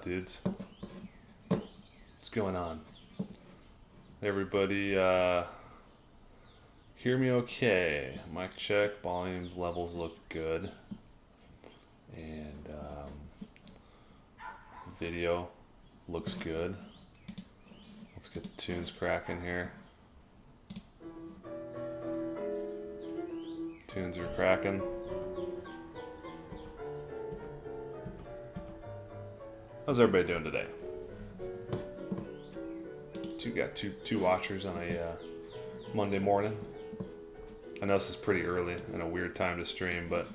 dudes? What's going on? Everybody, hear me okay? Mic check, volume levels look good. And video looks good. Let's get the tunes cracking here. Tunes are cracking. How's everybody doing today? Got two watchers on a Monday morning. I know this is pretty early and a weird time to stream, but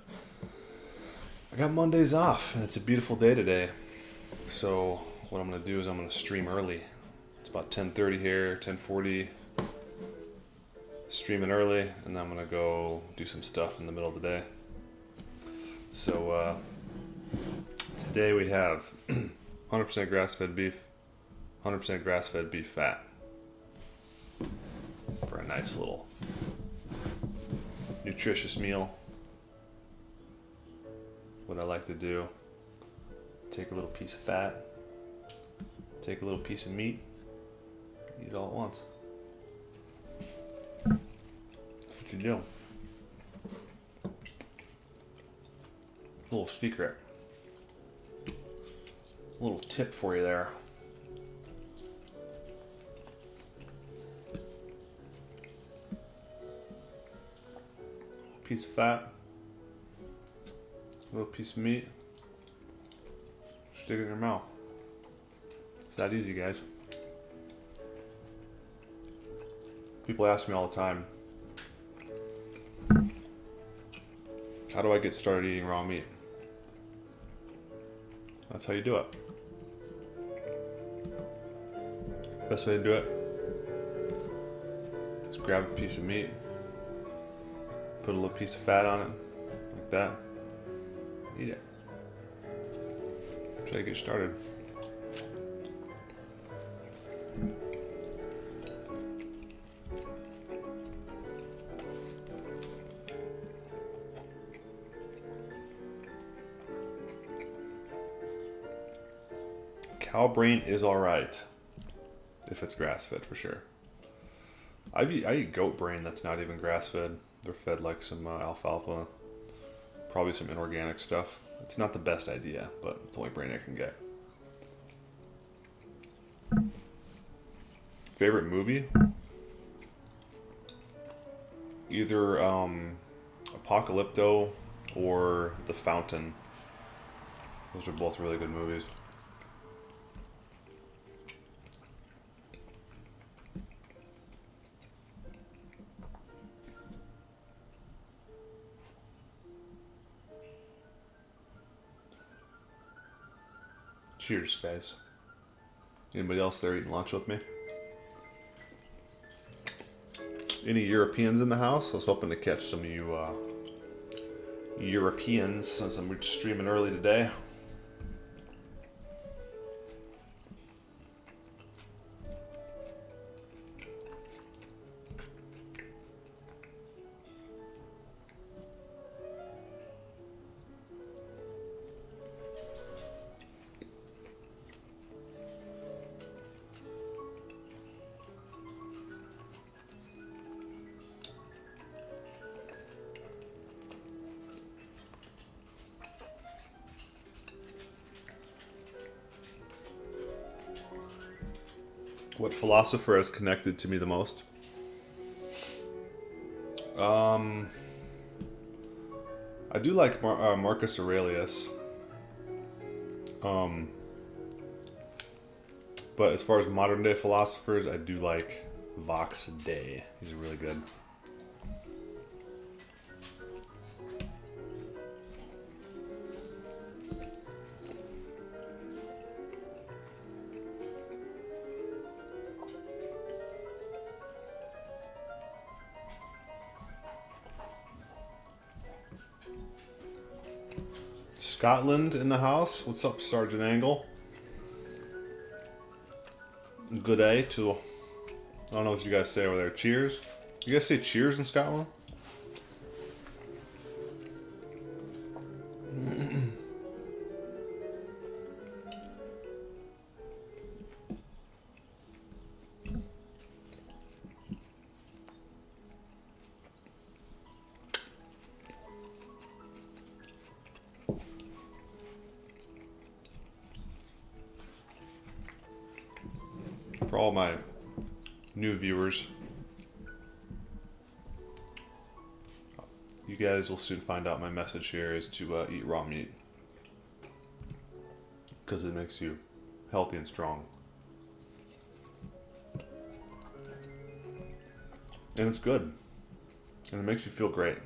I got Mondays off and it's a beautiful day today. So what I'm gonna do is I'm gonna stream early. It's about 10:30 here, 10:40. Streaming early, and then I'm gonna go do some stuff in the middle of the day. So today we have 100% grass-fed beef, 100% grass-fed beef fat for a nice little nutritious meal. What I like to do, take a little piece of fat, take a little piece of meat, eat it all at once. That's what you do. A little secret. A little tip for you there. Piece of fat, a little piece of meat, stick it in your mouth. It's that easy, guys. People ask me all the time, how do I get started eating raw meat? That's how you do it. Best way to do it is grab a piece of meat, put a little piece of fat on it, like that. Eat it. Try to get started. Cow brain is alright. If it's grass-fed, for sure. I eat goat brain that's not even grass-fed. They're fed like some alfalfa, probably some inorganic stuff. It's not the best idea, but it's the only brain I can get. Favorite movie? Either Apocalypto or The Fountain. Those are both really good movies. Cheers, guys. Anybody else there eating lunch with me? Any Europeans in the house? I was hoping to catch some of you Europeans since I'm streaming early today. What philosopher has connected to me the most? I do like Marcus Aurelius. But as far as modern day philosophers, I do like Vox Day. He's really good. Scotland in the house. What's up, Sergeant Angle? Good day to... I don't know what you guys say over there. Cheers? You guys say cheers in Scotland? For all my new viewers, you guys will soon find out my message here is to eat raw meat. Because it makes you healthy and strong. And it's good. And it makes you feel great.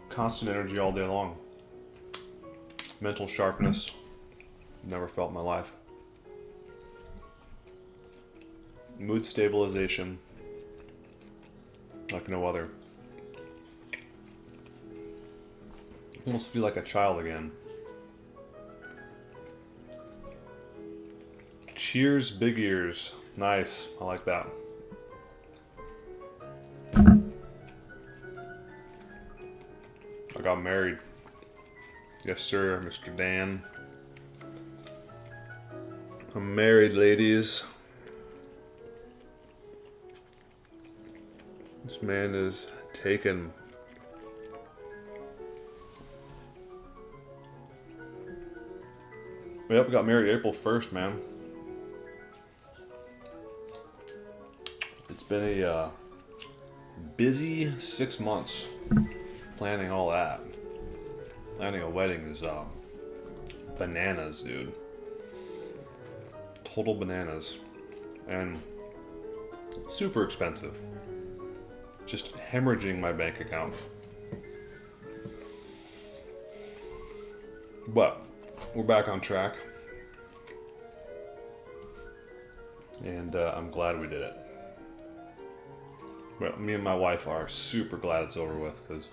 Constant energy all day long. Mental sharpness. Never felt in my life. Mood stabilization. Like no other. Almost feel like a child again. Cheers, big ears. Nice. I like that. I got married. Yes, sir, Mr. Dan. I'm married, ladies. This man is taken. Yep, we got married April 1st, man. It's been a busy 6 months planning all that. Planning a wedding is bananas, dude. Total bananas. And super expensive. Just hemorrhaging my bank account. But we're back on track. And I'm glad we did it. But me and my wife are super glad it's over with because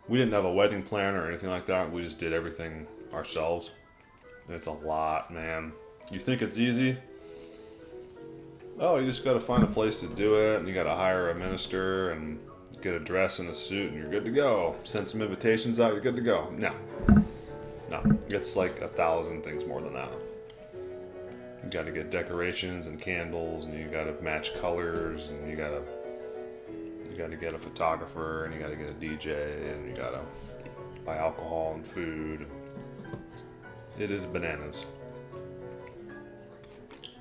we didn't have a wedding plan or anything like that. We just did everything ourselves. And it's a lot, man. You think it's easy? Oh, you just got to find a place to do it, and you got to hire a minister and get a dress and a suit, and you're good to go. Send some invitations out, you're good to go. No, it's like 1,000 things more than that. You got to get decorations and candles, and you got to match colors, and you got to get a photographer, and you got to get a DJ, and you got to buy alcohol and food. It is bananas.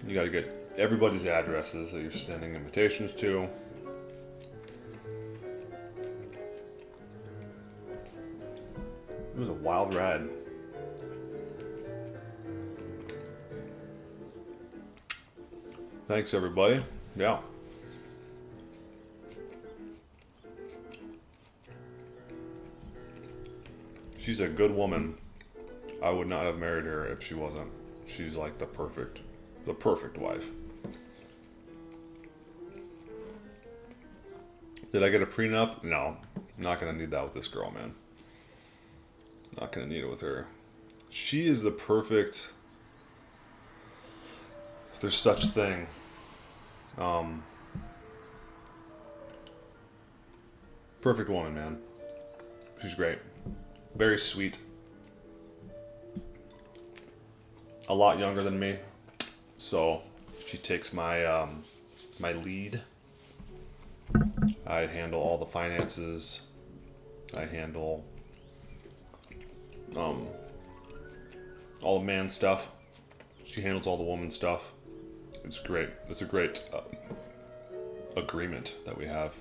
You got to get everybody's addresses that you're sending invitations to. It was a wild ride. Thanks, everybody. Yeah. She's a good woman. I would not have married her if she wasn't. She's like the perfect wife. Did I get a prenup? No. I'm not going to need that with this girl, man. Not going to need it with her. She is the perfect, if there's such thing, perfect woman, man. She's great. Very sweet. A lot younger than me. So she takes my my lead. I handle all the finances. I handle all the man stuff. She handles all the woman stuff. It's great. It's a great agreement that we have.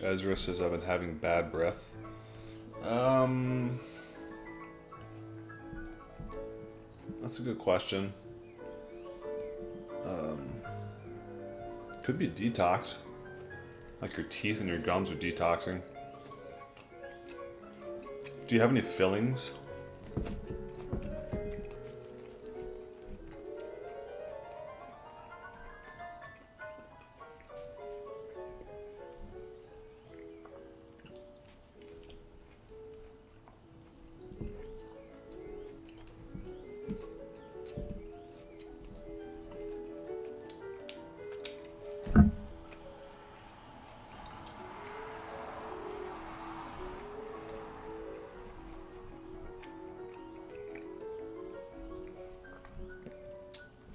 Ezra says I've been having bad breath. That's a good question. Could be detox. Like your teeth and your gums are detoxing. Do you have any fillings?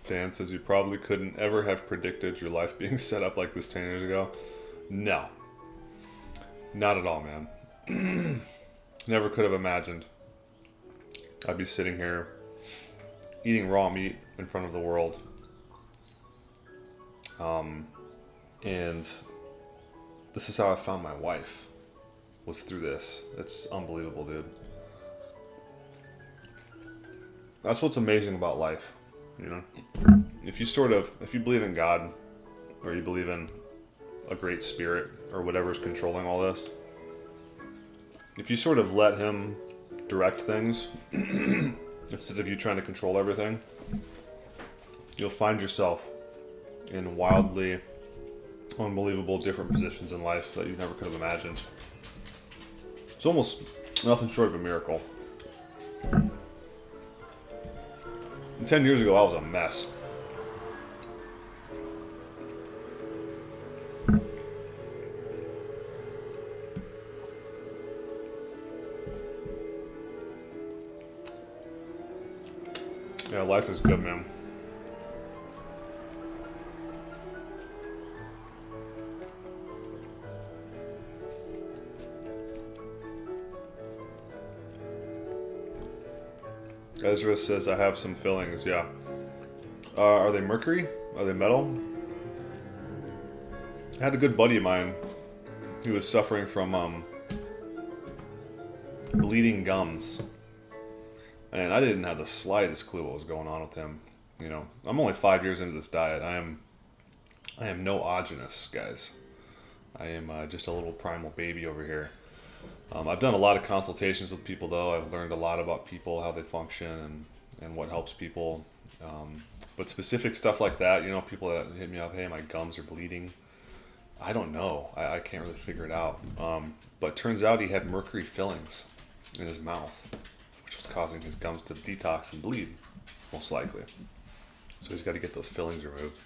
Dan says you probably couldn't ever have predicted your life being set up like this 10 years ago. No. Not at all, man. Never could have imagined I'd be sitting here eating raw meat in front of the world. And this is how I found my wife, was through this. It's unbelievable, dude. That's what's amazing about life, you know? If you believe in God, or you believe in a great spirit, or whatever's controlling all this, if you sort of let him direct things, instead of you trying to control everything, you'll find yourself in wildly unbelievable different positions in life that you never could have imagined. It's almost nothing short of a miracle. And 10 years ago, I was a mess. Yeah, life is good, man. Ezra says, I have some fillings, yeah. Are they mercury? Are they metal? I had a good buddy of mine who was suffering from bleeding gums. And I didn't have the slightest clue what was going on with him. You know, I'm only 5 years into this diet. I am no ogenous, guys. I am just a little primal baby over here. I've done a lot of consultations with people, though. I've learned a lot about people, how they function, and what helps people. But specific stuff like that, you know, people that hit me up, hey, my gums are bleeding. I don't know. I can't really figure it out. But turns out he had mercury fillings in his mouth, which was causing his gums to detox and bleed, most likely. So he's got to get those fillings removed.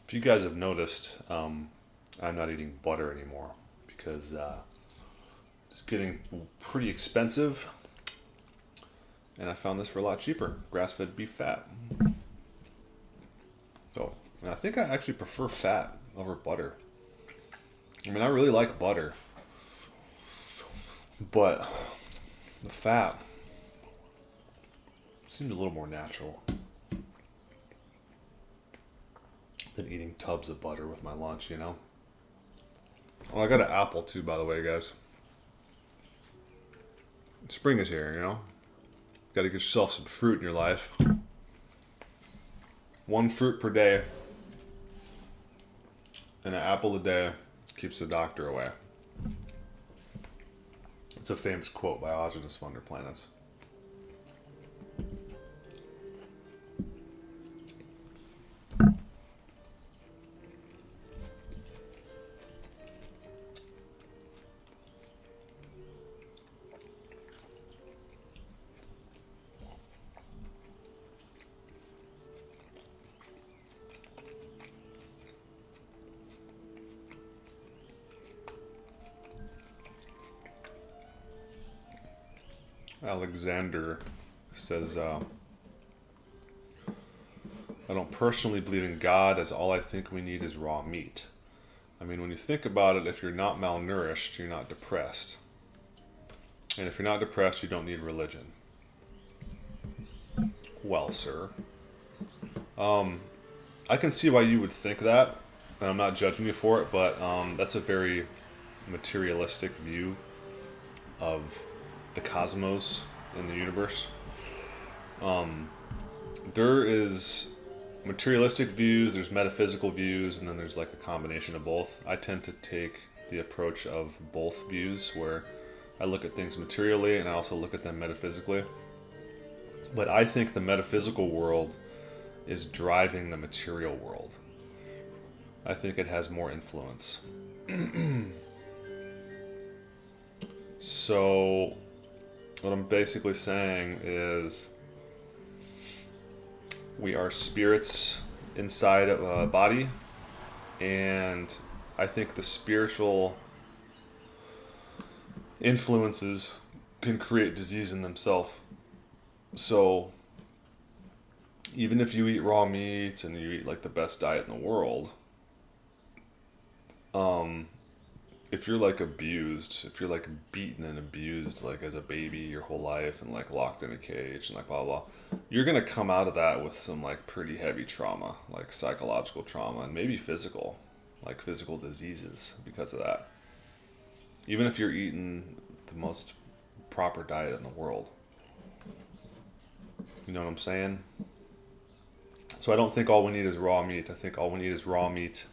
If you guys have noticed, I'm not eating butter anymore because it's getting pretty expensive, and I found this for a lot cheaper, grass-fed beef fat. So, and I think I actually prefer fat over butter. I mean, I really like butter, but the fat seems a little more natural than eating tubs of butter with my lunch, you know? Oh, I got an apple too, by the way, guys. Spring is here, you know? Got to get yourself some fruit in your life. 1 fruit per day and an apple a day keeps the doctor away. It's a famous quote by Ogenus Wonder Planets. Alexander says, I don't personally believe in God, as all I think we need is raw meat. I mean, when you think about it, if you're not malnourished, you're not depressed. And if you're not depressed, you don't need religion. Well, sir. I can see why you would think that, and I'm not judging you for it, but that's a very materialistic view of the cosmos and the universe. There is materialistic views, there's metaphysical views, and then there's like a combination of both. I tend to take the approach of both views, where I look at things materially and I also look at them metaphysically. But I think the metaphysical world is driving the material world. I think it has more influence. So what I'm basically saying is we are spirits inside of a body, and I think the spiritual influences can create disease in themselves. So even if you eat raw meat and you eat like the best diet in the world, if you're like abused, if you're like beaten and abused like as a baby your whole life and like locked in a cage and like blah blah, you're gonna come out of that with some like pretty heavy trauma, like psychological trauma and maybe physical, like physical diseases because of that. Even if you're eating the most proper diet in the world. You know what I'm saying? So I don't think all we need is raw meat. I think all we need is raw meat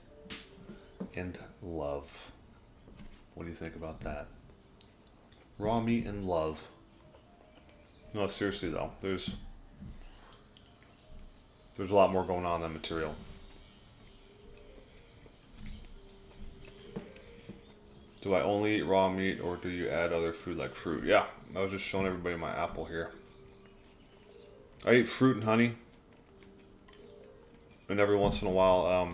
and love. What do you think about that? Raw meat and love. No, seriously though, there's a lot more going on than material. Do I only eat raw meat or do you add other food like fruit? Yeah, I was just showing everybody my apple here. I eat fruit and honey. And every once in a while,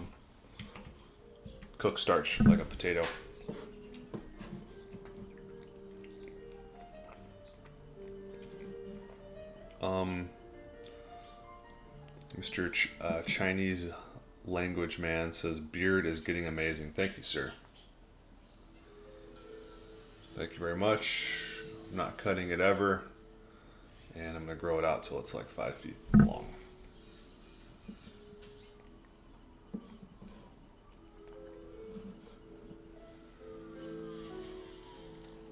cook starch, like a potato. Mr. Chinese language man says, beard is getting amazing. Thank you, sir. Thank you very much. I'm not cutting it ever. And I'm going to grow it out till it's like 5 feet long.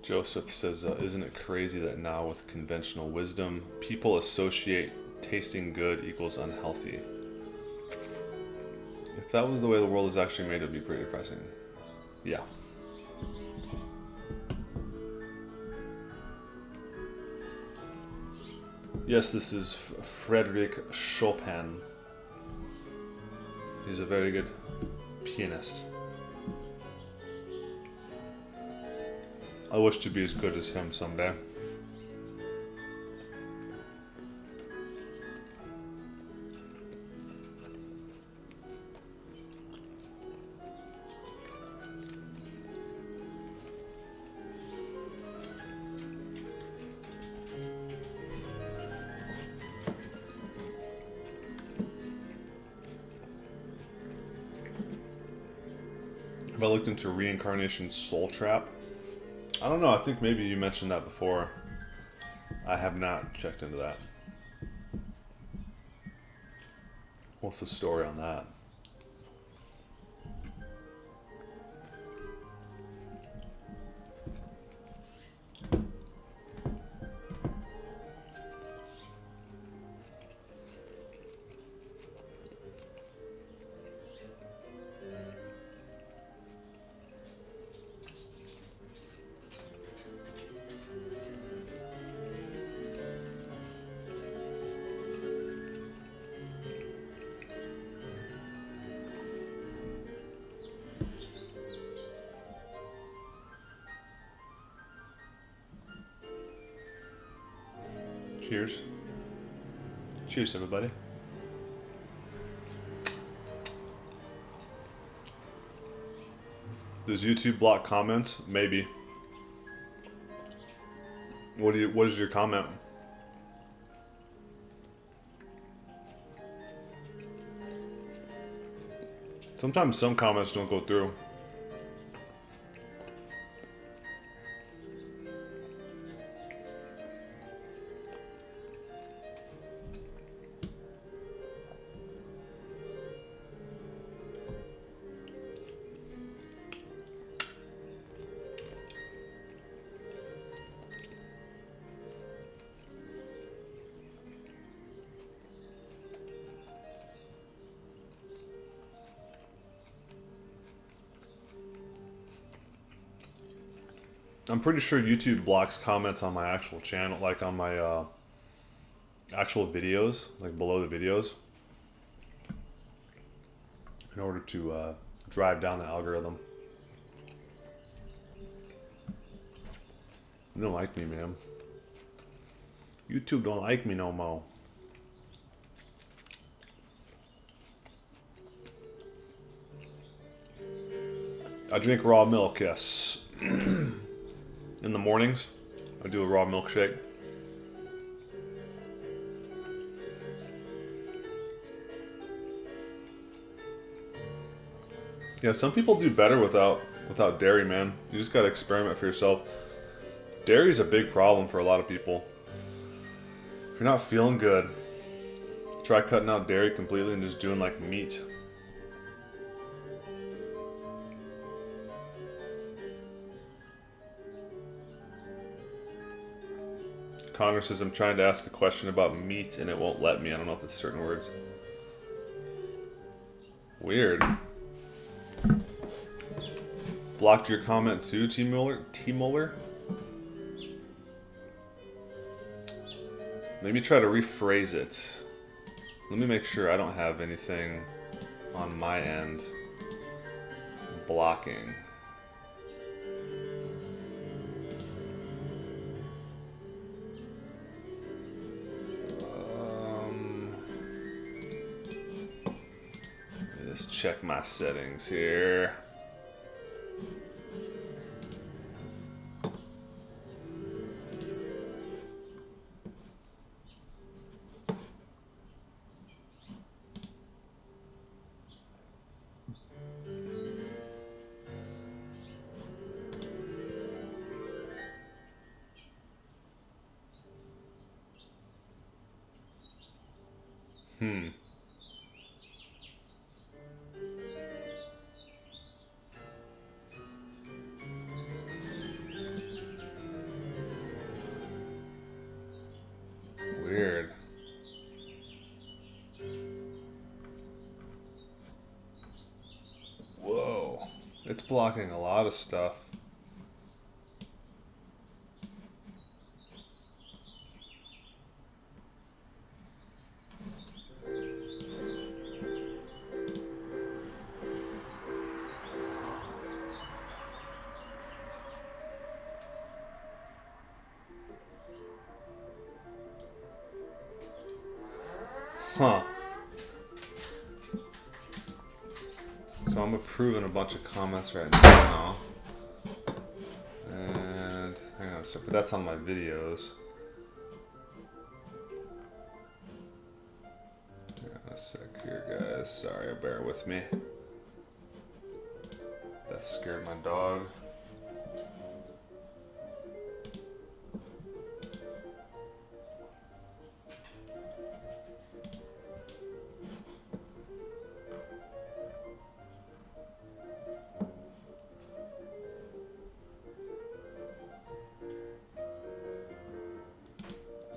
Joseph says, isn't it crazy that now with conventional wisdom, people associate tasting good equals unhealthy? If that was the way the world is actually made, it would be pretty depressing. Yeah. Yes, this is Frederick Chopin. He's a very good pianist. I wish to be as good as him someday. Have I looked into reincarnation soul trap? I don't know, I think maybe you mentioned that before. I have not checked into that. What's the story on that? Cheers. Cheers, everybody. Does YouTube block comments? Maybe. What is your comment? Sometimes some comments don't go through. I'm pretty sure YouTube blocks comments on my actual channel, like on my actual videos, like below the videos, in order to drive down the algorithm. You don't like me, man. YouTube don't like me no more. I drink raw milk, yes. In the mornings, I do a raw milkshake. Yeah, some people do better without dairy, man. You just gotta experiment for yourself. Dairy is a big problem for a lot of people. If you're not feeling good, try cutting out dairy completely and just doing like meat. Connor says, I'm trying to ask a question about meat and it won't let me. I don't know if it's certain words. Weird. Blocked your comment too, T. Muller? Maybe try to rephrase it. Let me make sure I don't have anything on my end blocking. Let me just check my settings here. Weird. Whoa. It's blocking a lot of stuff. Huh. So I'm approving a bunch of comments right now. And hang on a sec, but that's on my videos. Hang on a sec here, guys. Sorry, bear with me. That scared my dog.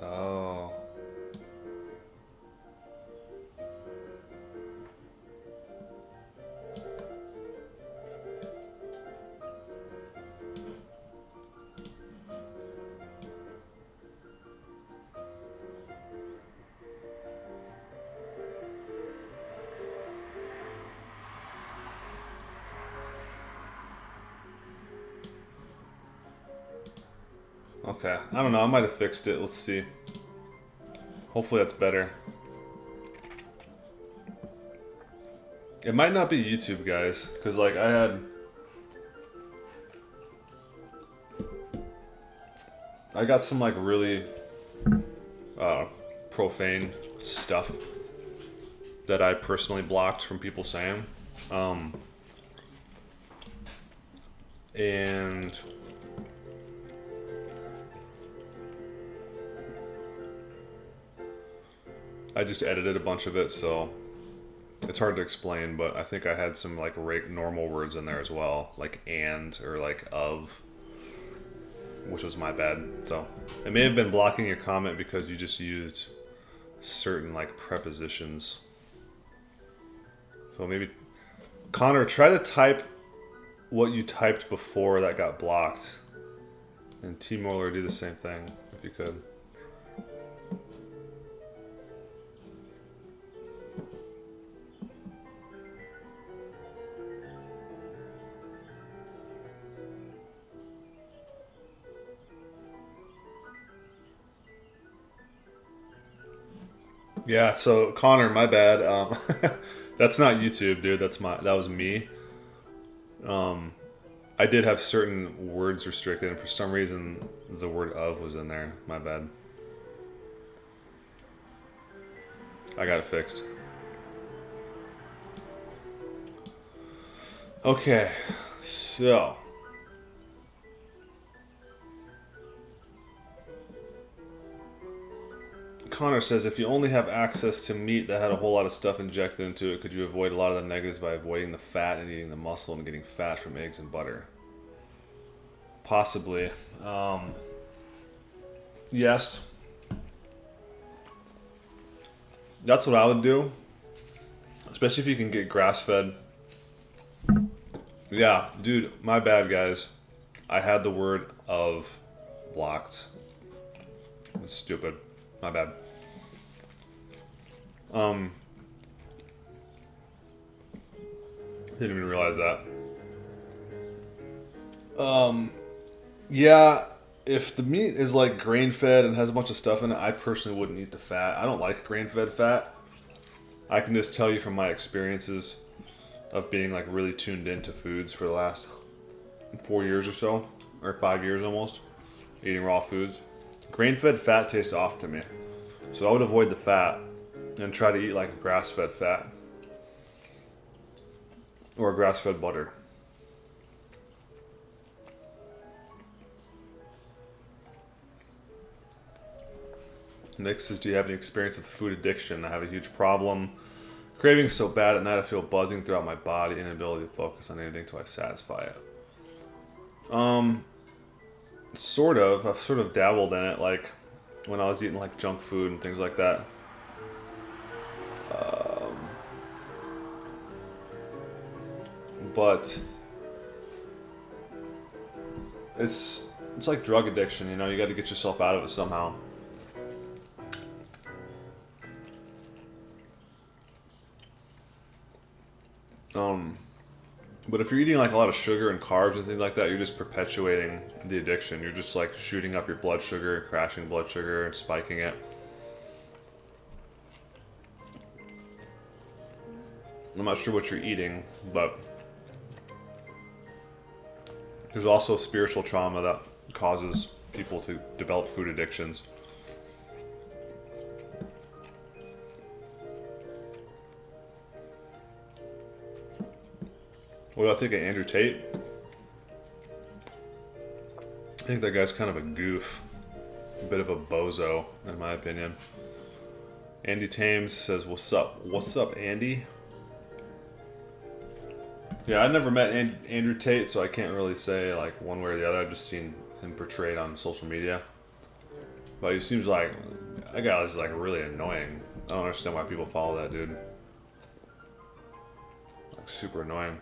Oh. Okay, I don't know, I might have fixed it, let's see. Hopefully that's better. It might not be YouTube, guys, because like I got some like really profane stuff that I personally blocked from people saying. And I just edited a bunch of it, so it's hard to explain, but I think I had some like normal words in there as well, like and or like of, which was my bad. So it may have been blocking your comment because you just used certain like prepositions. So maybe Connor, try to type what you typed before that got blocked, and T. Moeller, do the same thing if you could. Yeah, so Connor, my bad. That's not YouTube, dude. That was me. I did have certain words restricted, and for some reason the word of was in there. My bad. I got it fixed. Okay, so Connor says, if you only have access to meat that had a whole lot of stuff injected into it, could you avoid a lot of the negatives by avoiding the fat and eating the muscle and getting fat from eggs and butter? Possibly. Yes. That's what I would do. Especially if you can get grass-fed. Yeah, dude, my bad, guys. I had the word of blocked. It's stupid. My bad. Didn't even realize that. Yeah, if the meat is like grain-fed and has a bunch of stuff in it, I personally wouldn't eat the fat. I don't like grain-fed fat. I can just tell you from my experiences of being like really tuned into foods for the last 4 years or so, or 5 years almost, eating raw foods. Grain-fed fat tastes off to me. So I would avoid the fat and try to eat like a grass-fed fat or a grass-fed butter. Nick says, do you have any experience with food addiction? I have a huge problem. Craving so bad at night I feel buzzing throughout my body, inability to focus on anything until I satisfy it. Sort of. I've sort of dabbled in it, like when I was eating like junk food and things like that. But it's like drug addiction, you know, you got to get yourself out of it somehow. But if you're eating like a lot of sugar and carbs and things like that, you're just perpetuating the addiction. You're just like shooting up your blood sugar, crashing blood sugar, and spiking it. I'm not sure what you're eating, but there's also spiritual trauma that causes people to develop food addictions. What do I think of Andrew Tate? I think that guy's kind of a goof. A bit of a bozo, in my opinion. Andy Thames says, what's up? What's up, Andy? Yeah, I've never met Andrew Tate, so I can't really say like one way or the other. I've just seen him portrayed on social media. But he seems like, that guy is like really annoying. I don't understand why people follow that dude. Like super annoying.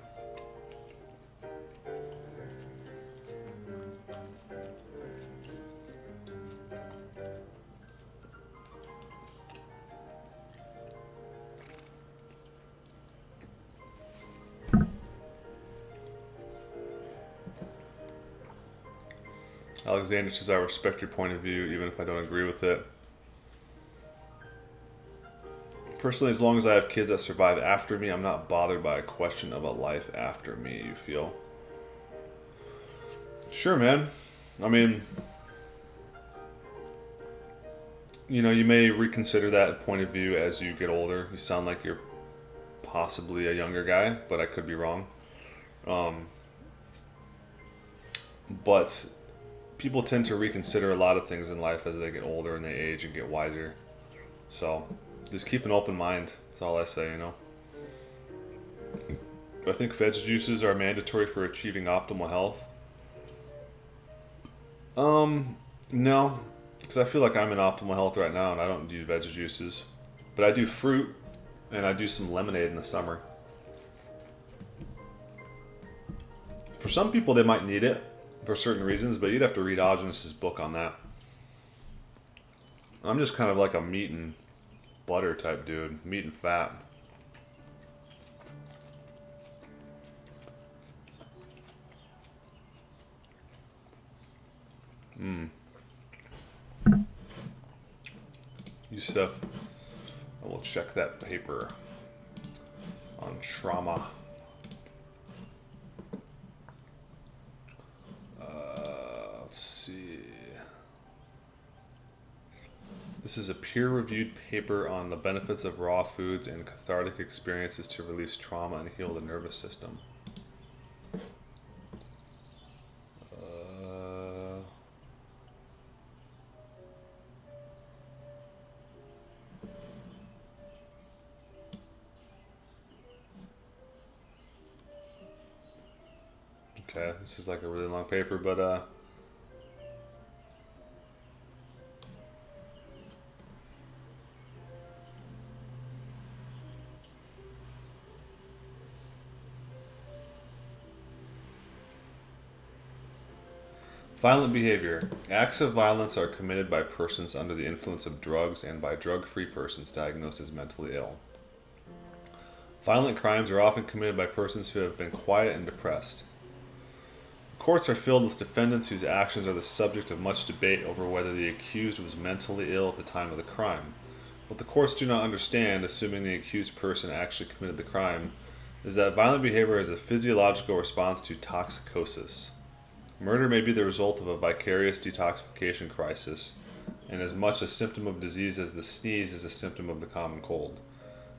Alexander says, I respect your point of view, even if I don't agree with it. Personally, as long as I have kids that survive after me, I'm not bothered by a question of a life after me, you feel? Sure, man. I mean, you know, you may reconsider that point of view as you get older. You sound like you're possibly a younger guy, but I could be wrong. But people tend to reconsider a lot of things in life as they get older and they age and get wiser. So just keep an open mind. That's all I say, you know. I think veg juices are mandatory for achieving optimal health. No, because I feel like I'm in optimal health right now and I don't do veg juices. But I do fruit and I do some lemonade in the summer. For some people, they might need it for certain reasons, but you'd have to read Ogenes's book on that. I'm just kind of like a meat and butter type dude. Meat and fat. Yusuf, I will check that paper on trauma. This is a peer-reviewed paper on the benefits of raw foods and cathartic experiences to release trauma and heal the nervous system. Okay, this is like a really long paper, but violent behavior. Acts of violence are committed by persons under the influence of drugs and by drug-free persons diagnosed as mentally ill. Violent crimes are often committed by persons who have been quiet and depressed. Courts are filled with defendants whose actions are the subject of much debate over whether the accused was mentally ill at the time of the crime. What the courts do not understand, assuming the accused person actually committed the crime, is that violent behavior is a physiological response to toxicosis. Murder may be the result of a vicarious detoxification crisis, and as much a symptom of disease as the sneeze is a symptom of the common cold.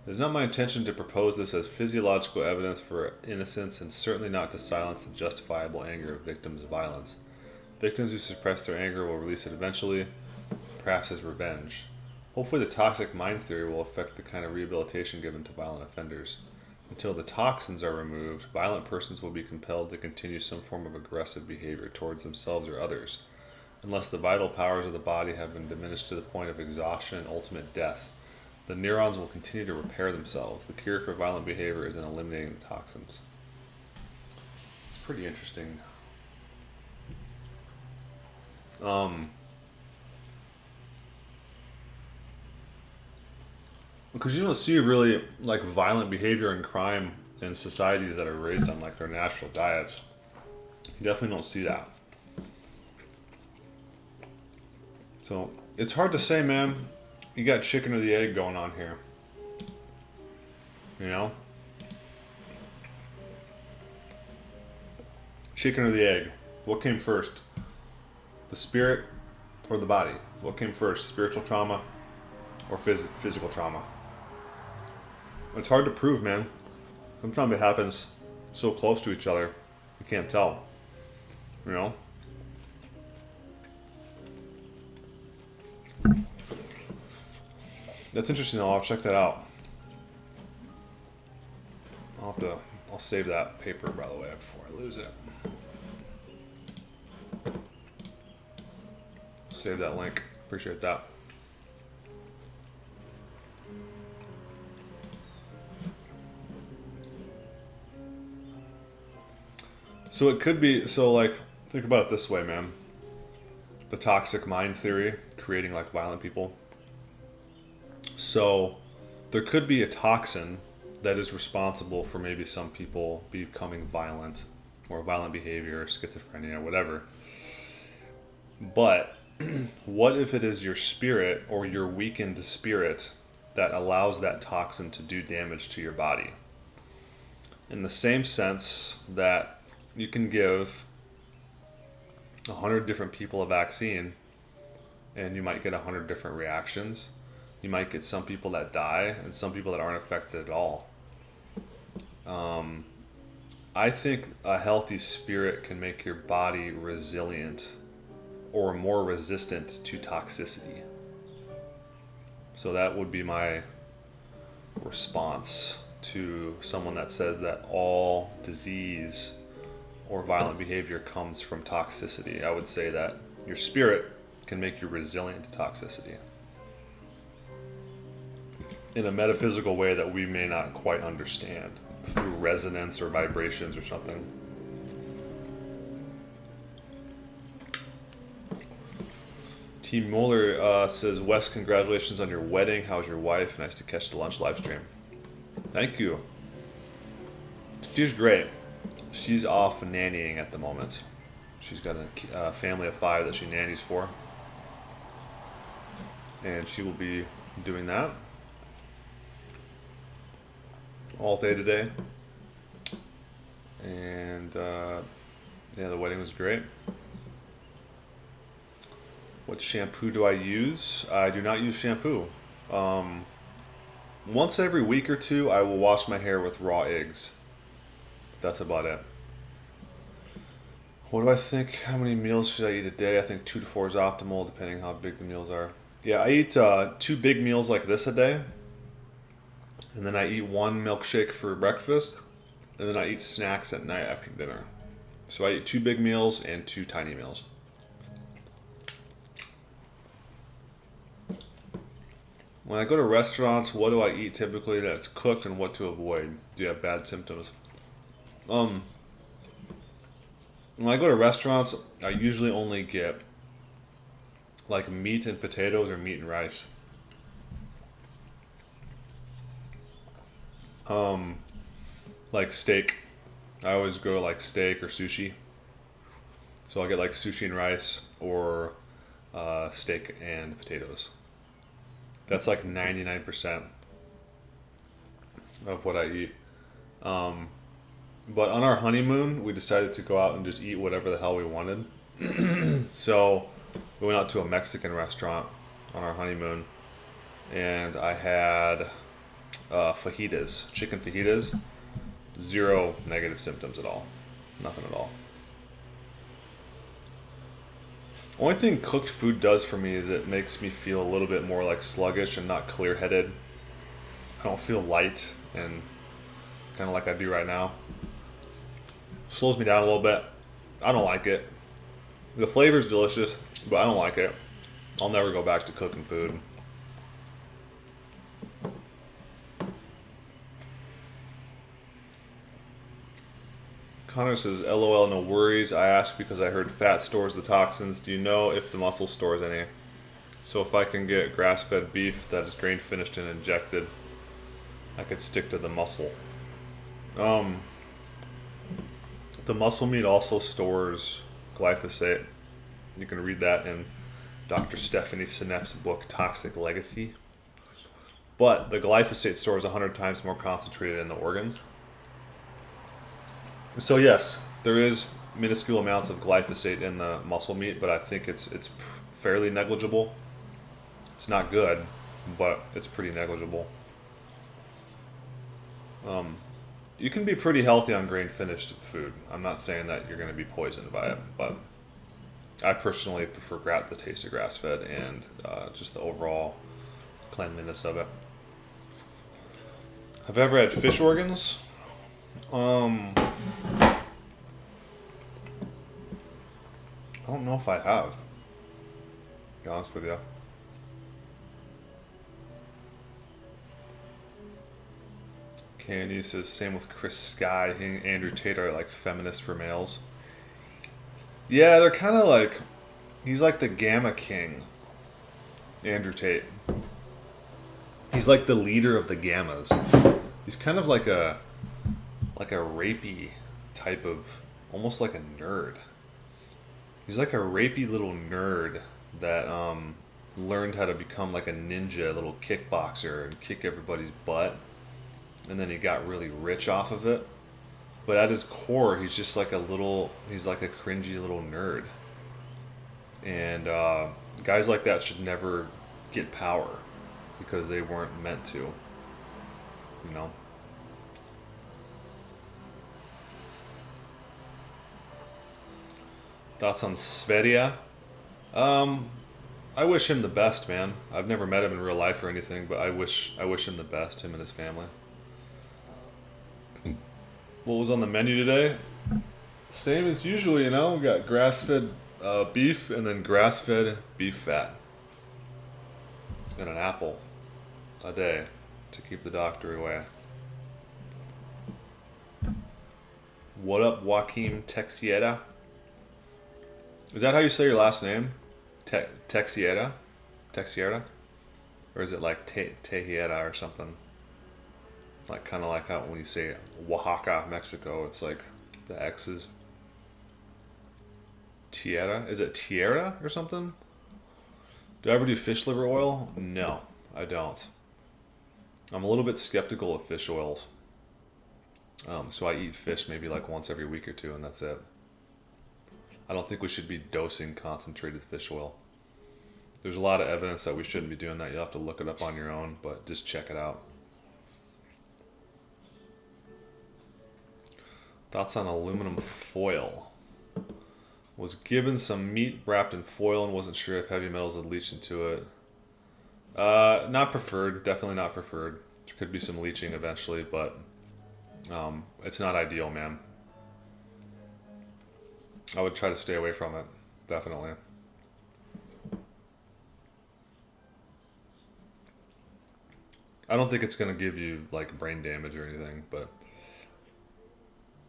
It is not my intention to propose this as physiological evidence for innocence, and certainly not to silence the justifiable anger of victims of violence. Victims who suppress their anger will release it eventually, perhaps as revenge. Hopefully the toxic mind theory will affect the kind of rehabilitation given to violent offenders. Until the toxins are removed, violent persons will be compelled to continue some form of aggressive behavior towards themselves or others, unless the vital powers of the body have been diminished to the point of exhaustion and ultimate death. The neurons will continue to repair themselves. The cure for violent behavior is in eliminating the toxins. It's pretty interesting. Because you don't see really like violent behavior and crime in societies that are raised on like their natural diets. You definitely don't see that. So it's hard to say, man. You got chicken or the egg going on here. You know? Chicken or the egg? What came first? The spirit or the body? What came first? Spiritual trauma or physical trauma? It's hard to prove, man. Sometimes it happens so close to each other, you can't tell. You know? That's interesting though, I'll check that out. I'll save that paper, by the way, before I lose it. Save that link, appreciate that. So it could be, so like, think about it this way, man. The toxic mind theory, creating like violent people. So there could be a toxin that is responsible for maybe some people becoming violent or violent behavior, or schizophrenia, or whatever. But what if it is your spirit or your weakened spirit that allows that toxin to do damage to your body? In the same sense that you can give 100 different people a vaccine and you might get 100 different reactions. You might get some people that die and some people that aren't affected at all. I think a healthy spirit can make your body resilient or more resistant to toxicity. So that would be my response to someone that says that all disease or violent behavior comes from toxicity. I would say that your spirit can make you resilient to toxicity in a metaphysical way that we may not quite understand, through resonance or vibrations or something. T. Mueller says, Wes, congratulations on your wedding. How's your wife? Nice to catch the lunch live stream. Thank you. She's great. She's off nannying at the moment. She's got a family of 5 that she nannies for. And she will be doing that all day today. And yeah, the wedding was great. What shampoo do I use? I do not use shampoo. Um, Once every week or two, I will wash my hair with raw eggs. That's about it. What do I think? How many meals should I eat a day? I think 2 to 4 is optimal, depending how big the meals are. Yeah, I eat 2 big meals like this a day, and then I eat one milkshake for breakfast, and then I eat snacks at night after dinner. So I eat 2 big meals and 2 tiny meals. When I go to restaurants, what do I eat typically that's cooked and what to avoid? Do you have bad symptoms? Um, when I go to restaurants, I usually only get like meat and potatoes or meat and rice. Um, like steak. I always go like steak or sushi. So I'll get like sushi and rice or steak and potatoes. That's like 99% of what I eat. Um, but on our honeymoon, we decided to go out and just eat whatever the hell we wanted. So we went out to a Mexican restaurant on our honeymoon, and I had fajitas, chicken fajitas. Zero negative symptoms at all. Nothing at all. Only thing cooked food does for me is it makes me feel a little bit more like sluggish and not clear headed. I don't feel light and kind of like I do right now. Slows me down a little bit. I don't like it. The flavor's delicious, but I don't like it. I'll never go back to cooking food. Connor says, LOL, no worries. I ask because I heard fat stores the toxins. Do you know if the muscle stores any? So if I can get grass-fed beef that is grain finished and injected, I could stick to the muscle. Um, the muscle meat also stores glyphosate. You can read that in Dr. Stephanie Seneff's book, Toxic Legacy. But the glyphosate stores 100 times more concentrated in the organs. So yes, there is minuscule amounts of glyphosate in the muscle meat, but I think it's fairly negligible. It's not good, but it's pretty negligible. You can be pretty healthy on grain finished food. I'm not saying that you're going to be poisoned by it, but I personally prefer the taste of grass fed and just the overall cleanliness of it. Have I ever had fish organs? I don't know if I have. To be honest with you. Candy says same with Chris Sky. He and Andrew Tate are like feminists for males. Yeah, they're kind of like, he's like the Gamma King. Andrew Tate. He's like the leader of the Gammas. He's kind of like a rapey type of, almost like a nerd. He's like a rapey little nerd that learned how to become like a ninja, a little kickboxer, and kick everybody's butt. And then he got really rich off of it. But at his core, he's just like he's like a cringy little nerd. And guys like that should never get power because they weren't meant to, you know? Thoughts on Svedia? I wish him the best, man. I've never met him in real life or anything, but I wish him the best, him and his family. What was on the menu today? Same as usual, you know. We got grass-fed beef and then grass-fed beef fat. And an apple a day to keep the doctor away. What up, Joaquim Texiera? Is that how you say your last name? Texiera? Texiera? Or is it like Tejiera or something? Like kind of like how when you say Oaxaca, Mexico, it's like the X's. Tierra? Is it Tierra or something? Do I ever do fish liver oil? No, I don't. I'm a little bit skeptical of fish oils. So I eat fish maybe like once every week or two, and that's it. I don't think we should be dosing concentrated fish oil. There's a lot of evidence that we shouldn't be doing that. You'll have to look it up on your own, but just check it out. Thoughts on aluminum foil. Was given some meat wrapped in foil and wasn't sure if heavy metals would leach into it. Not preferred. Definitely not preferred. There could be some leaching eventually, but it's not ideal, man. I would try to stay away from it. Definitely. I don't think it's going to give you like brain damage or anything, but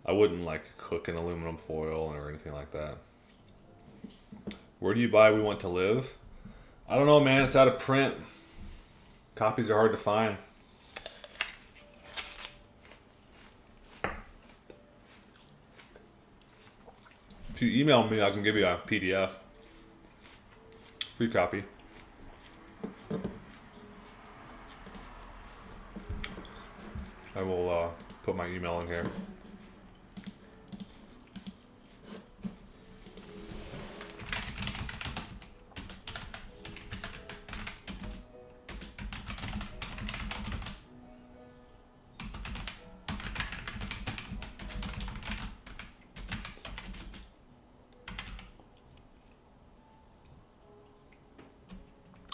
I wouldn't like cook in aluminum foil or anything like that. Where do you buy We Want to Live? I don't know, man. It's out of print. Copies are hard to find. If you email me, I can give you a PDF. Free copy. I will put my email in here.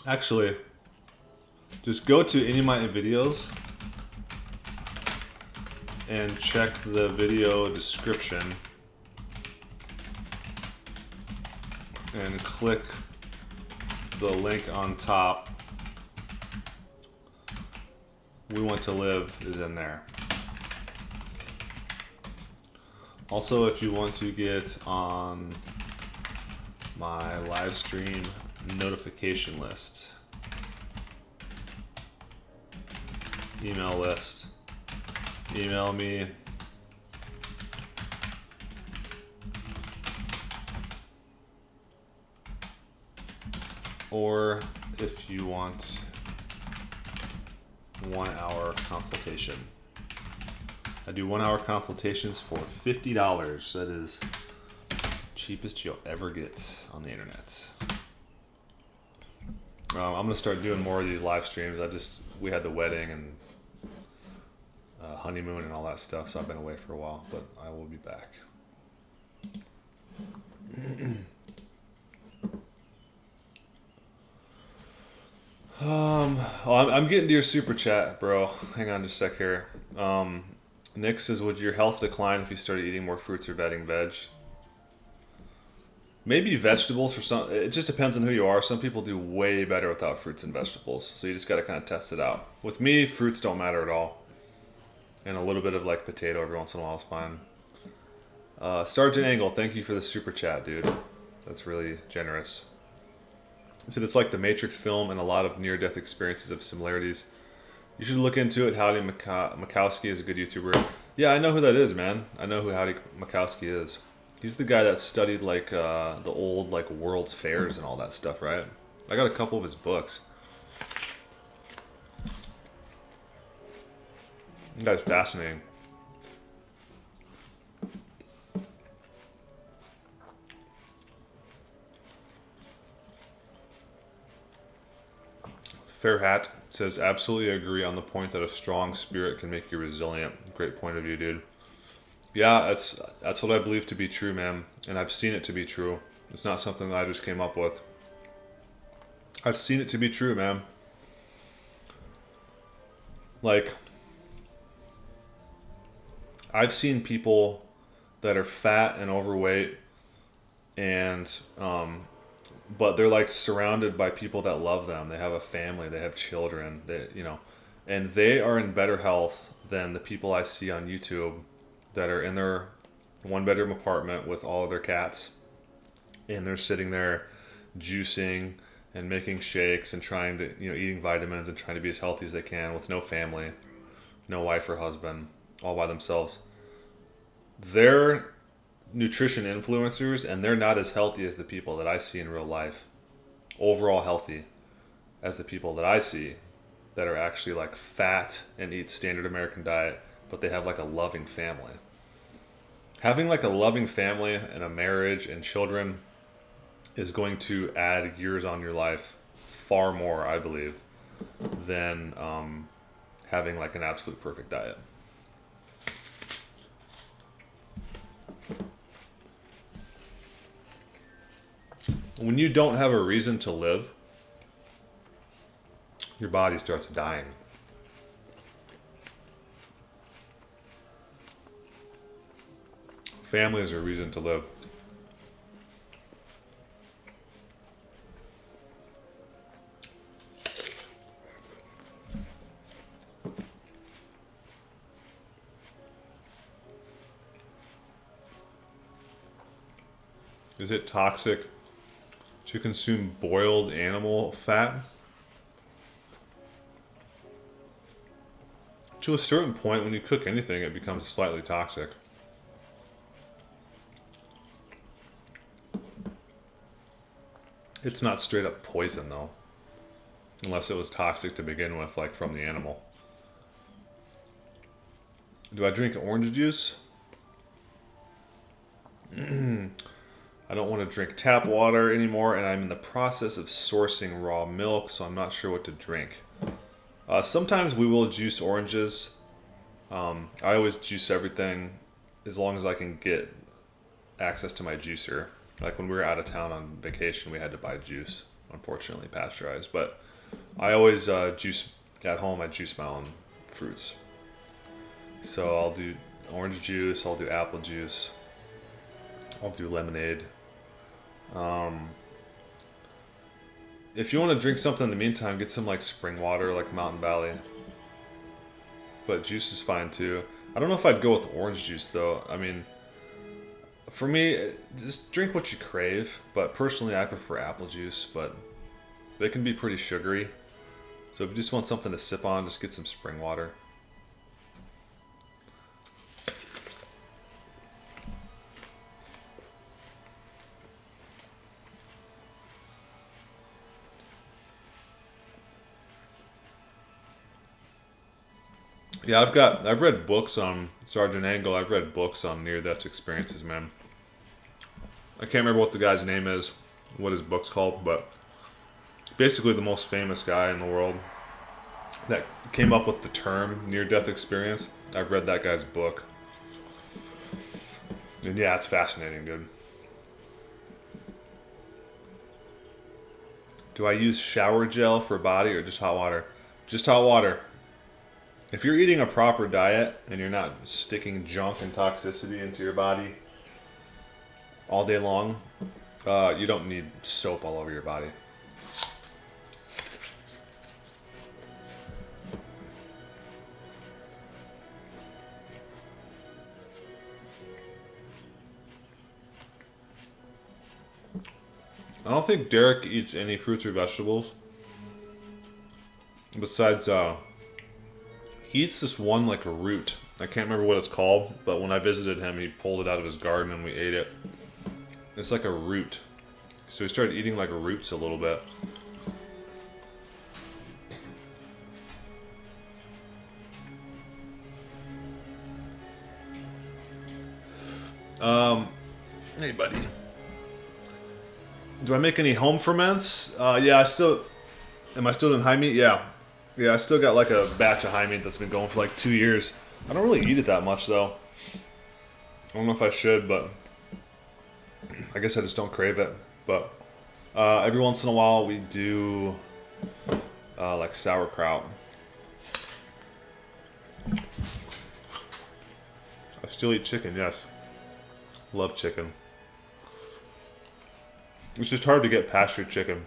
Actually, just go to any of my videos and check the video description and click the link on top. We Want to Live is in there. Also, if you want to get on my live stream notification list, email list, email me. Or if you want 1 hour consultation. I do 1 hour consultations for $50. That is cheapest you'll ever get on the internet. I'm gonna start doing more of these live streams. We had the wedding and honeymoon and all that stuff, so I've been away for a while, but I will be back. I'm getting to your super chat, bro. Hang on just a sec here. Nick says, would your health decline if you started eating more fruits or veg? Maybe vegetables for some. It just depends on who you are. Some people do way better without fruits and vegetables, so you just got to kind of test it out. With me, fruits don't matter at all, and a little bit of like potato every once in a while is fine. Sergeant Angle, thank you for the super chat, dude. That's really generous. He said it's like the Matrix film and a lot of near-death experiences have similarities. You should look into it. Howdy Makowski is a good YouTuber. Yeah, I know who that is, man. I know who Howdy Makowski is. He's the guy that studied like the old like World's Fairs and all that stuff, right? I got a couple of his books. That guy's fascinating. Fair Hat says, absolutely agree on the point that a strong spirit can make you resilient. Great point of view, dude. Yeah, that's what I believe to be true, man. And I've seen it to be true. It's not something that I just came up with. I've seen it to be true, man. Like, I've seen people that are fat and overweight and but they're like surrounded by people that love them. They have a family, they have children, and they are in better health than the people I see on YouTube that are in their one-bedroom apartment with all of their cats, and they're sitting there juicing and making shakes and trying to, eating vitamins and trying to be as healthy as they can with no family, no wife or husband, all by themselves. They're nutrition influencers, and they're not as healthy as the people that I see in real life, overall healthy, as the people that I see that are actually like fat and eat standard American diet, but they have like a loving family. Having like a loving family and a marriage and children is going to add years on your life far more, I believe, than having like an absolute perfect diet. When you don't have a reason to live, your body starts dying. Family is a reason to live. Is it toxic to consume boiled animal fat? To a certain point, when you cook anything, it becomes slightly toxic. It's not straight up poison, though. Unless it was toxic to begin with, like from the animal. Do I drink orange juice? I don't want to drink tap water anymore, and I'm in the process of sourcing raw milk, so I'm not sure what to drink. Sometimes we will juice oranges. I always juice everything as long as I can get access to my juicer. Like when we were out of town on vacation, we had to buy juice, unfortunately pasteurized. But I always juice at home. I juice my own fruits. So I'll do orange juice, I'll do apple juice, I'll do lemonade. If you want to drink something in the meantime, get some like spring water, like Mountain Valley. But juice is fine too. I don't know if I'd go with orange juice though. I mean, for me, just drink what you crave. But personally, I prefer apple juice, but they can be pretty sugary. So if you just want something to sip on, just get some spring water. Yeah, I've read books on Sergeant Angle. I've read books on near-death experiences, man. I can't remember what the guy's name is, what his book's called, but basically the most famous guy in the world that came up with the term near-death experience. I've read that guy's book. And yeah, it's fascinating, dude. Do I use shower gel for body or just hot water? Just hot water. If you're eating a proper diet and you're not sticking junk and toxicity into your body all day long, you don't need soap all over your body. I don't think Derek eats any fruits or vegetables. Besides, he eats this one like a root. I can't remember what it's called, but when I visited him, he pulled it out of his garden and we ate it. It's like a root. So he started eating like roots a little bit. Hey buddy. Do I make any home ferments? Yeah, am I still doing high meat? Yeah, I still got like a batch of high meat that's been going for like 2 years. I don't really eat it that much though. I don't know if I should, but I guess I just don't crave it. But every once in a while we do like sauerkraut. I still eat chicken, yes. Love chicken. It's just hard to get pastured chicken.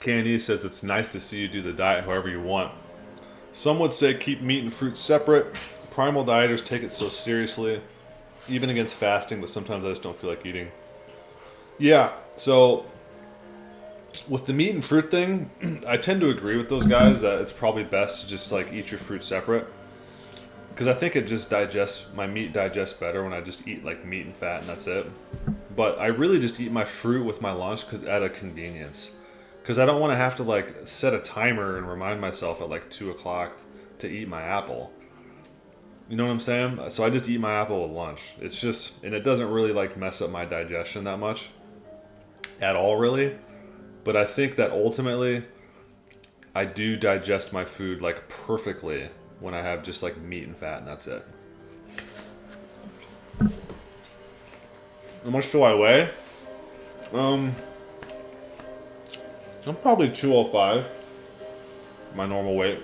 Candy says it's nice to see you do the diet however you want. Some would say keep meat and fruit separate. Primal dieters take it so seriously, even against fasting, but sometimes I just don't feel like eating. Yeah, so with the meat and fruit thing, I tend to agree with those guys that it's probably best to just like eat your fruit separate. because I think it just digests, my meat digests better when I just eat like meat and fat and that's it. But I really just eat my fruit with my lunch because at a convenience. Because I don't want to have to like set a timer and remind myself at like 2 o'clock to eat my apple. You know what I'm saying? So I just eat my apple with lunch. It's just, and it doesn't really like mess up my digestion that much at all, really. But I think that ultimately I do digest my food like perfectly when I have just like meat and fat and that's it. How much do I weigh? I'm probably 205, my normal weight.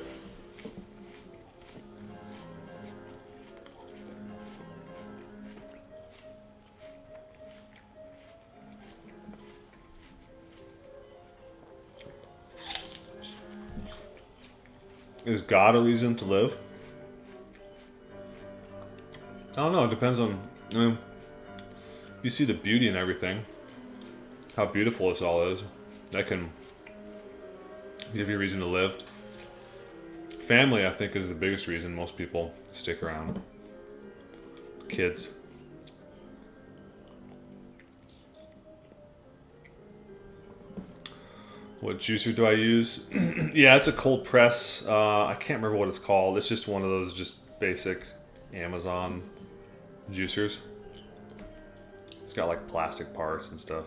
Is God a reason to live? I don't know. It depends on, you see the beauty in everything, how beautiful this all is. That can give you a reason to live. Family, I think, is the biggest reason most people stick around. Kids. What juicer do I use? Yeah, it's a cold press. I can't remember what it's called. It's just one of those just basic Amazon juicers. It's got like plastic parts and stuff.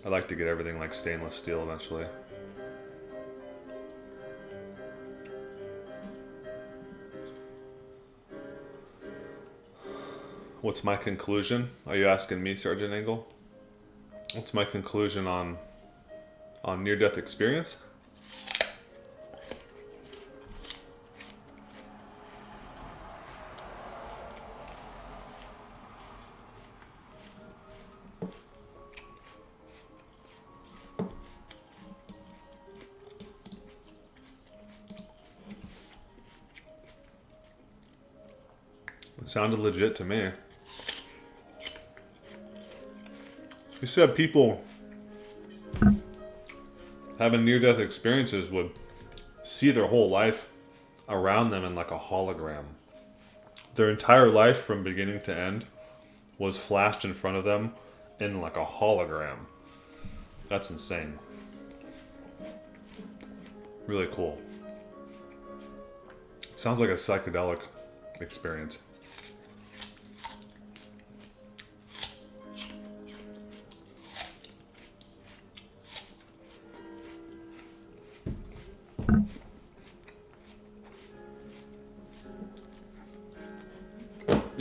I'd like to get everything like stainless steel eventually. What's my conclusion? Are you asking me, Sergeant Engel? What's my conclusion on near-death experience? It sounded legit to me. You said people having near-death experiences would see their whole life around them in like a hologram. Their entire life from beginning to end was flashed in front of them in like a hologram. That's insane. Really cool. Sounds like a psychedelic experience.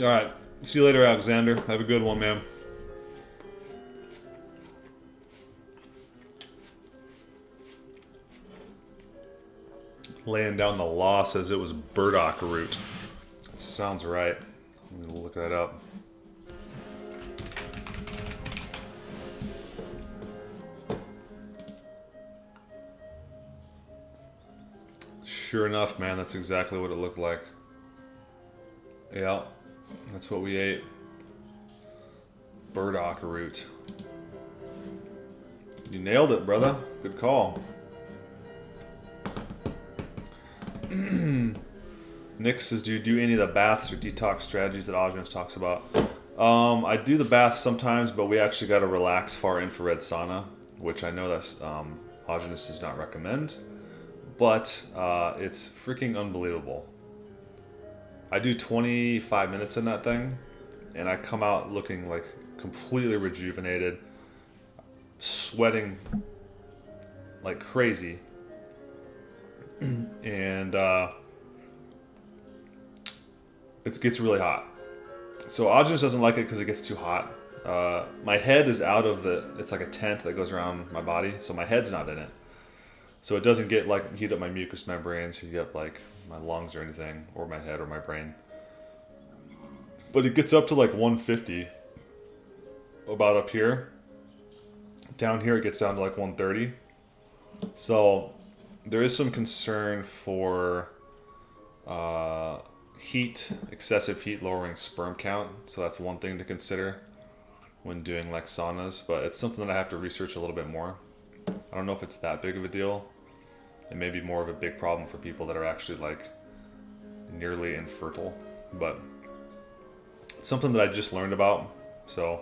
All right. See you later, Alexander. Have a good one, man. Laying down the law says it was burdock root. That sounds right. I'm going to look that up. Sure enough, man, that's exactly what it looked like. Yeah. That's what we ate. Burdock root. You nailed it, brother. Good call. Nick says, do you do any of the baths or detox strategies that Ojinus talks about? I do the baths sometimes, but we actually got a relaxed far infrared sauna, which I know that Ojinus does not recommend, but it's freaking unbelievable. I do 25 minutes in that thing, and I come out looking like completely rejuvenated, sweating like crazy, and it gets really hot. So Ojinus doesn't like it because it gets too hot. My head is out of it's like a tent that goes around my body, so my head's not in it. So it doesn't get like heat up my mucous membranes, heat up like my lungs or anything, or my head or my brain. But it gets up to like 150 about up here. Down here it gets down to like 130. So there is some concern for heat, excessive heat lowering sperm count. So that's one thing to consider when doing like saunas, but it's something that I have to research a little bit more. I don't know if it's that big of a deal. It may be more of a big problem for people that are actually like nearly infertile, but it's something that I just learned about, so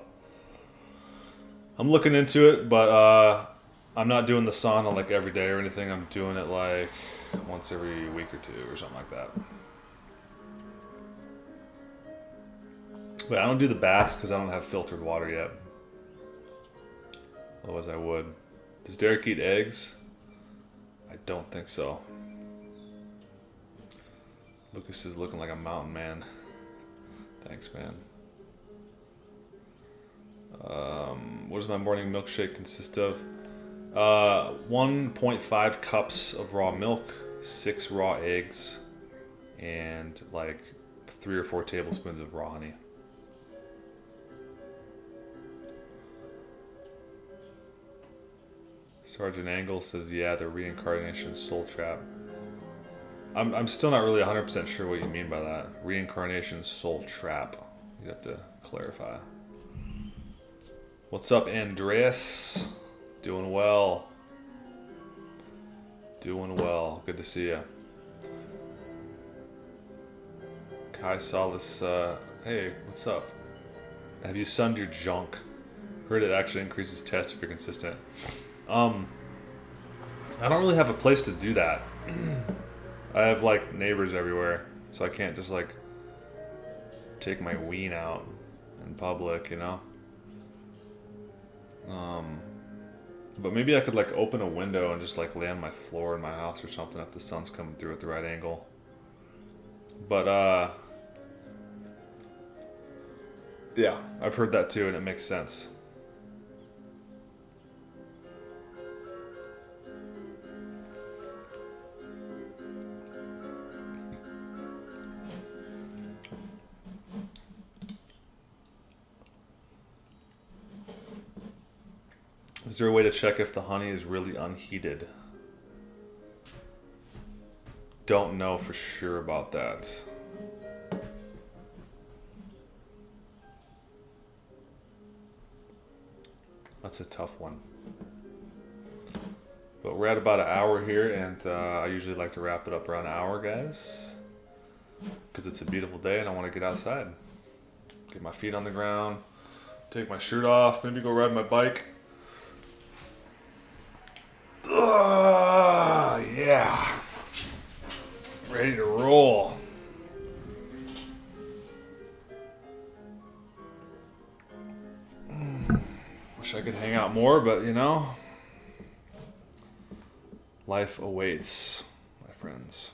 I'm looking into it, but I'm not doing the sauna like every day or anything. I'm doing it like once every week or two or something like that. But I don't do the baths because I don't have filtered water yet. Otherwise I would. Does Derek eat eggs? I don't think so. Lucas is looking like a mountain man. Thanks, man. What does my morning milkshake consist of? 1.5 cups of raw milk, 6 raw eggs, and like 3 or 4 tablespoons of raw honey. Sergeant Angle says, yeah, the reincarnation soul trap. I'm still not really 100% sure what you mean by that. Reincarnation soul trap. You'd have to clarify. What's up, Andreas? Doing well. Doing well. Good to see you. Kai saw this. Hey, what's up? Have you sunned your junk? Heard it actually increases test if you're consistent. I don't really have a place to do that. I have like neighbors everywhere, so I can't just like take my ween out in public, you know? But maybe I could like open a window and just like lay on my floor in my house or something if the sun's coming through at the right angle. But yeah, I've heard that too, and it makes sense. Is there a way to check if the honey is really unheated? Don't know for sure about that. That's a tough one. But we're at about an hour here, and I usually like to wrap it up around an hour, guys. Because it's a beautiful day and I want to get outside. Get my feet on the ground, take my shirt off, maybe go ride my bike. Yeah. Ready to roll. Wish I could hang out more, but you know, life awaits, my friends.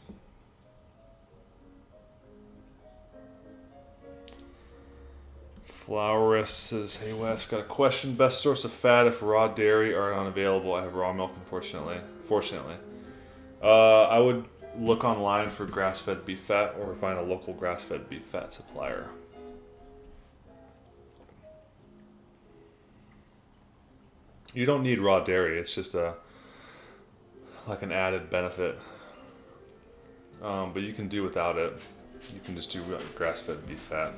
Flowerist says, hey Wes, got a question. Best source of fat if raw dairy are unavailable. I have raw milk, unfortunately. Fortunately. I would look online for grass-fed beef fat or find a local grass-fed beef fat supplier. You don't need raw dairy. It's just like an added benefit. But you can do without it. You can just do grass-fed beef fat.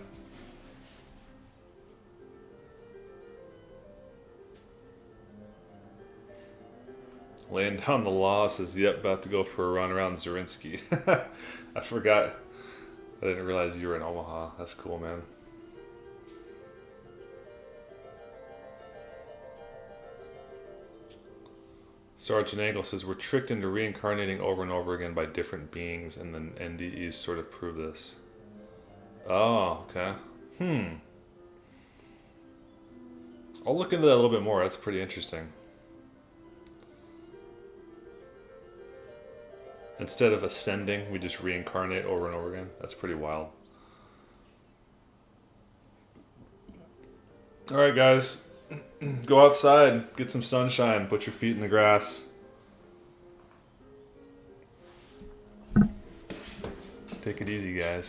Laying down the law says, yep, about to go for a run around Zorinsky. I forgot. I didn't realize you were in Omaha. That's cool, man. Sergeant Angle says, we're tricked into reincarnating over and over again by different beings, and then NDEs sort of prove this. Oh, okay. I'll look into that a little bit more. That's pretty interesting. Instead of ascending, we just reincarnate over and over again. That's pretty wild. All right, guys. Go outside. Get some sunshine. Put your feet in the grass. Take it easy, guys.